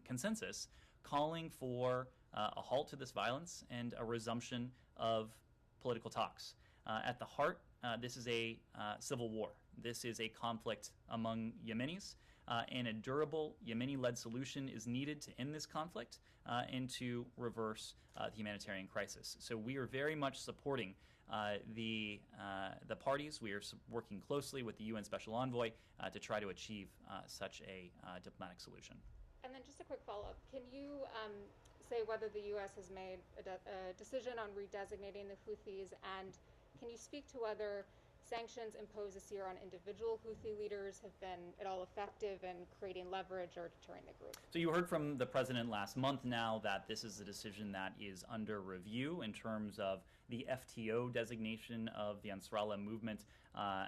consensus calling for a halt to this violence and a resumption of political talks. At the heart, this is a civil war. This is a conflict among Yemenis, and a durable Yemeni-led solution is needed to end this conflict and to reverse the humanitarian crisis. So we are very much supporting the parties. We are working closely with the UN Special Envoy to try to achieve such a diplomatic solution. And then just a quick follow-up. Can you say whether the U.S. has made a decision on redesignating the Houthis, and can you speak to whether sanctions imposed this year on individual Houthi leaders have been at all effective in creating leverage or deterring the group? So you heard from the president last month now that this is a decision that is under review in terms of the FTO designation of the Ansarallah movement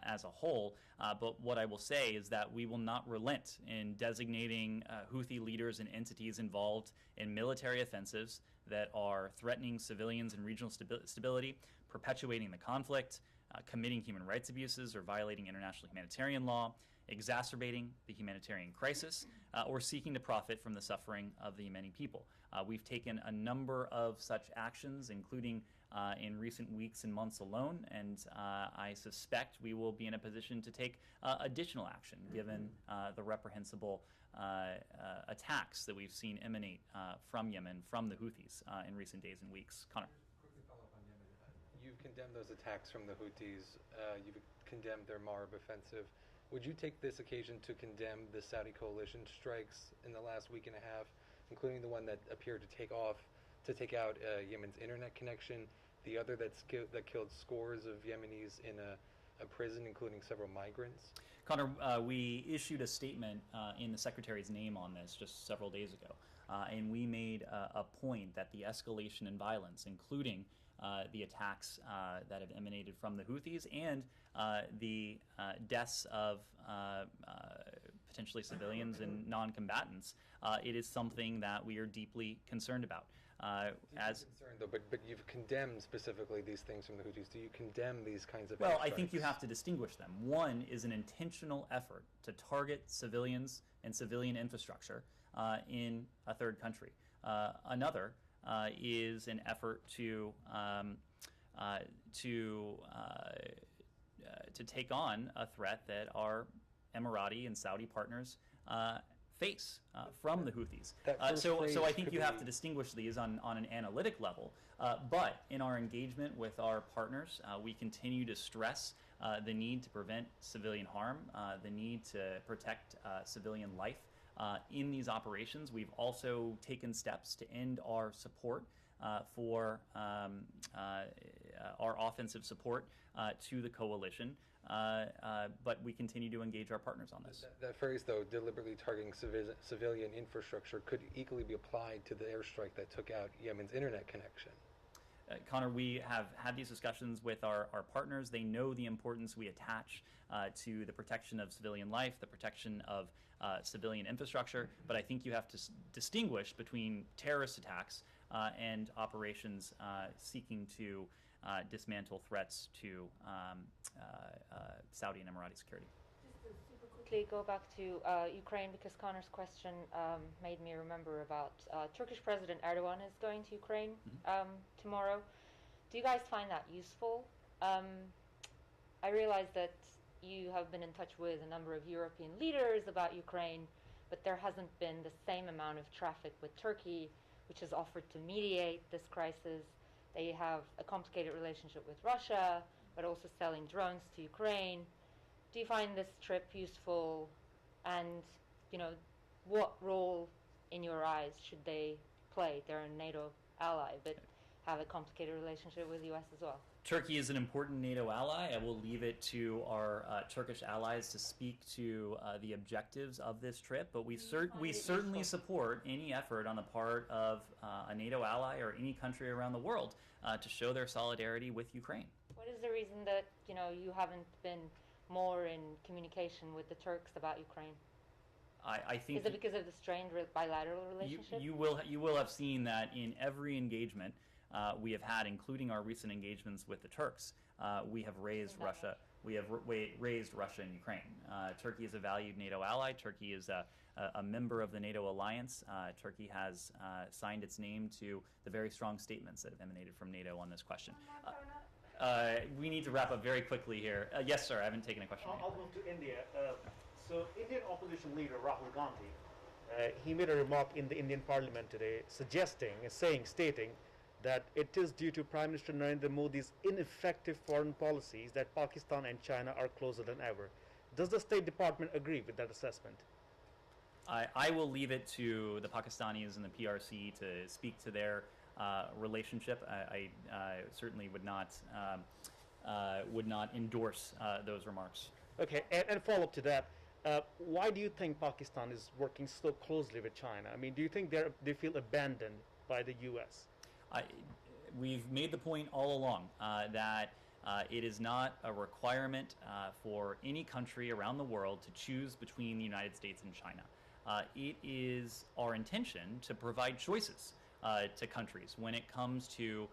as a whole. But what I will say is that we will not relent in designating Houthi leaders and entities involved in military offensives that are threatening civilians and regional stability, perpetuating the conflict, committing human rights abuses or violating international humanitarian law, exacerbating the humanitarian crisis, or seeking to profit from the suffering of the Yemeni people. We've taken a number of such actions, including in recent weeks and months alone, and I suspect we will be in a position to take additional action given the reprehensible attacks that we've seen emanate from Yemen, from the Houthis in recent days and weeks. Connor. Quickly follow up on Yemen. You've condemned those attacks from the Houthis. You've condemned their Marib offensive. Would you take this occasion to condemn the Saudi coalition strikes in the last week and a half, including the one that appeared to take out Yemen's internet connection, the other that killed scores of Yemenis in a prison, including several migrants? Connor, we issued a statement in the Secretary's name on this just several days ago, and we made a point that the escalation in violence, including the attacks that have emanated from the Houthis and the deaths of potentially civilians and non-combatants, it is something that we are deeply concerned about. Concerned though, but you've condemned specifically these things from the Houthis. Do you condemn these kinds of Well, airstrikes? I think you have to distinguish them. One is an intentional effort to target civilians and civilian infrastructure in a third country. Another is an effort to take on a threat that our Emirati and Saudi partners face from the Houthis. So I think you have to distinguish these on an analytic level. But in our engagement with our partners, we continue to stress the need to prevent civilian harm, the need to protect civilian life. In these operations, we've also taken steps to end our support for our offensive support to the coalition, but we continue to engage our partners on this. That phrase, though, deliberately targeting civilian infrastructure, could equally be applied to the airstrike that took out Yemen's internet connection. Connor, we have had these discussions with our partners. They know the importance we attach to the protection of civilian life, the protection of civilian infrastructure, but I think you have to distinguish between terrorist attacks and operations seeking to dismantle threats to Saudi and Emirati security. Just to super quickly go back to Ukraine, because Connor's question made me remember about Turkish President Erdogan is going to Ukraine tomorrow. Do you guys find that useful? I realize that you have been in touch with a number of European leaders about Ukraine, but there hasn't been the same amount of traffic with Turkey, which has offered to mediate this crisis. They have a complicated relationship with Russia, but also selling drones to Ukraine. Do you find this trip useful? And, what role, in your eyes, should they play? They're a NATO ally, but have a complicated relationship with the U.S. as well. Turkey is an important NATO ally. I will leave it to our Turkish allies to speak to the objectives of this trip, but we certainly support any effort on the part of a NATO ally or any country around the world to show their solidarity with Ukraine. What is the reason that you haven't been more in communication with the Turks about Ukraine? I think is it because of the strained bilateral relationship? You will have seen that in every engagement we have had, including our recent engagements with the Turks, we have raised Russia. We have raised Russia and Ukraine. Turkey is a valued NATO ally. Turkey is a member of the NATO alliance. Turkey has signed its name to the very strong statements that have emanated from NATO on this question. We need to wrap up very quickly here. Yes, sir. I haven't taken a question. I'll move to India. So, Indian opposition leader Rahul Gandhi, he made a remark in the Indian Parliament today, stating that it is due to Prime Minister Narendra Modi's ineffective foreign policies that Pakistan and China are closer than ever. Does the State Department agree with that assessment? I will leave it to the Pakistanis and the PRC to speak to their relationship. I certainly would not endorse those remarks. Okay, and follow up to that. Why do you think Pakistan is working so closely with China? I mean, do you think they feel abandoned by the U.S.? We've made the point all along that it is not a requirement for any country around the world to choose between the United States and China. It is our intention to provide choices to countries when it comes to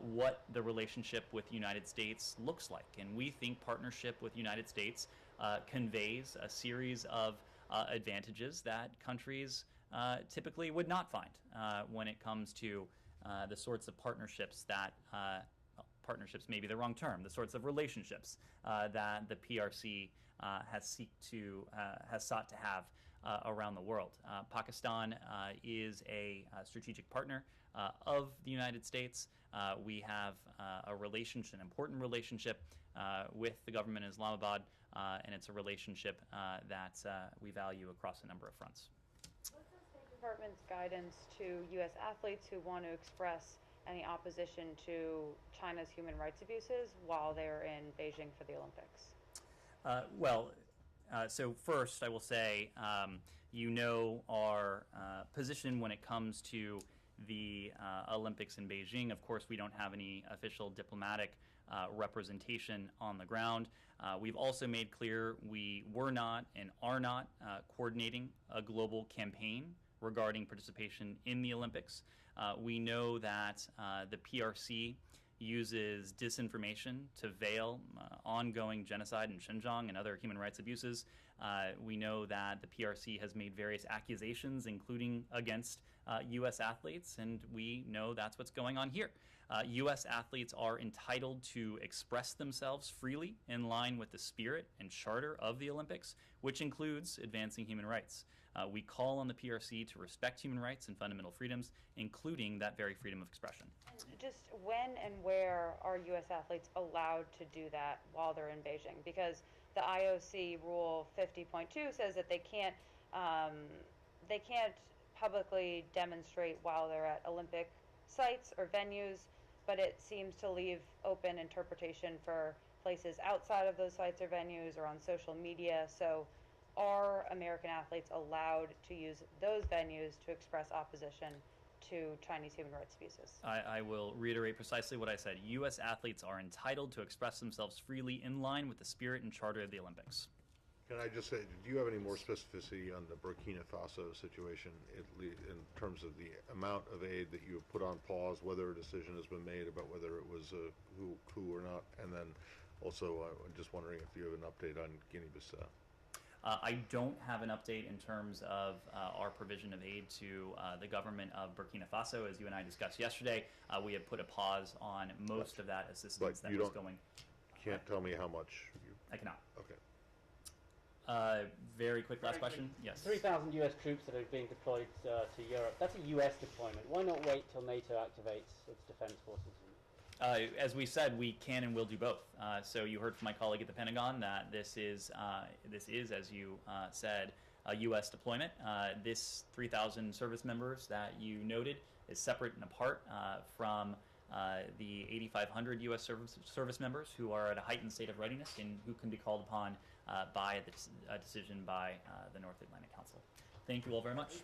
what the relationship with the United States looks like. And we think partnership with the United States conveys a series of advantages that countries typically would not find when it comes to the sorts of partnerships that, partnerships may be the wrong term, the sorts of relationships that the PRC has sought to have around the world. Pakistan is a strategic partner of the United States. We have a relationship, an important relationship with the government in Islamabad, and it's a relationship that we value across a number of fronts. What's the State Department's guidance to U.S. athletes who want to express any opposition to China's human rights abuses while they're in Beijing for the Olympics? So first, I will say, our position when it comes to the Olympics in Beijing. Of course, we don't have any official diplomatic representation on the ground. We've also made clear we were not and are not coordinating a global campaign regarding participation in the Olympics. We know that the PRC uses disinformation to veil ongoing genocide in Xinjiang and other human rights abuses. We know that the PRC has made various accusations, including against U.S. athletes, and we know that's what's going on here. U.S. athletes are entitled to express themselves freely in line with the spirit and charter of the Olympics, which includes advancing human rights. We call on the PRC to respect human rights and fundamental freedoms, including that very freedom of expression. Just when and where are U.S. athletes allowed to do that while they're in Beijing? Because the IOC Rule 50.2 says that they can't publicly demonstrate while they're at Olympic sites or venues, but it seems to leave open interpretation for places outside of those sites or venues or on social media. So are American athletes allowed to use those venues to express opposition to Chinese human rights abuses? I will reiterate precisely what I said. U.S. athletes are entitled to express themselves freely in line with the spirit and charter of the Olympics. Can I just say, do you have any more specificity on the Burkina Faso situation in terms of the amount of aid that you have put on pause, whether a decision has been made about whether it was a coup or not? And then also, I'm just wondering if you have an update on Guinea-Bissau. I don't have an update in terms of our provision of aid to the government of Burkina Faso. As you and I discussed yesterday, we have put a pause on most of that assistance that was going. Can't tell me how much. I cannot. Okay. Very quick last question. Yes. 3,000 U.S. troops that are being deployed to Europe. That's a U.S. deployment. Why not wait till NATO activates its defense forces? As we said, we can and will do both. So you heard from my colleague at the Pentagon that this is, as you said, a U.S. deployment. This 3,000 service members that you noted is separate and apart from the 8,500 U.S. service members who are at a heightened state of readiness and who can be called upon by a decision by the North Atlantic Council. Thank you all very much.